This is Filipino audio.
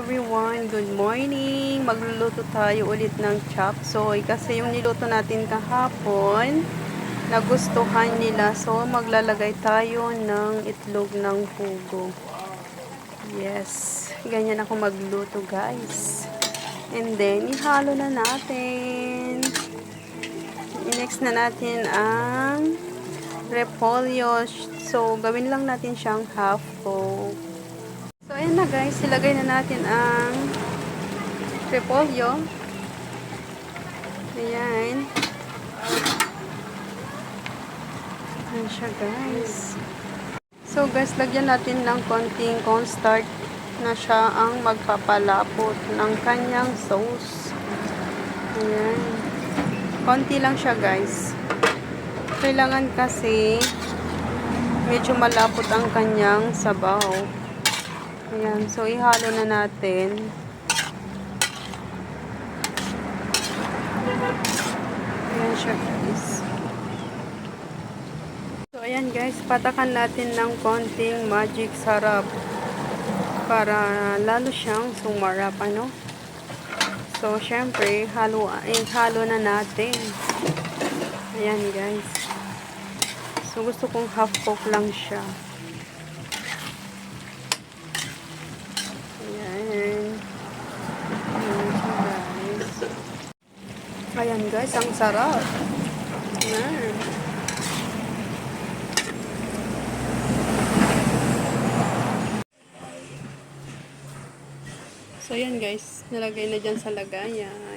everyone! Good morning! Magluluto tayo ulit ng chop suey kasi yung niluto natin kahapon nagustuhan nila, so maglalagay tayo ng itlog ng pugo. Yes, ganyan ako magluto guys. And then ihalo na natin. Next na natin ang repolyo, so gawin lang natin siyang half cook. So, ayan na guys, ilagay na natin ang repolyo. Ayan. Ayan siya guys. So guys, lagyan natin ng konting cornstarch na siya ang magpapalapot ng kanyang sauce. Ayan. Konti lang siya guys. Kailangan kasi medyo malapot ang kanyang sabaw. Ayan, so ihalo na natin. Ayan siya guys. So ayan guys, patakan natin ng konting magic sarap para lalo siyang sumarap, ano? So syempre, halo na natin. Ayan guys. So gusto kong half cook lang siya. Ayan guys, ang sarap. Ayan. So ayan guys, nalagay na dyan sa lagayan.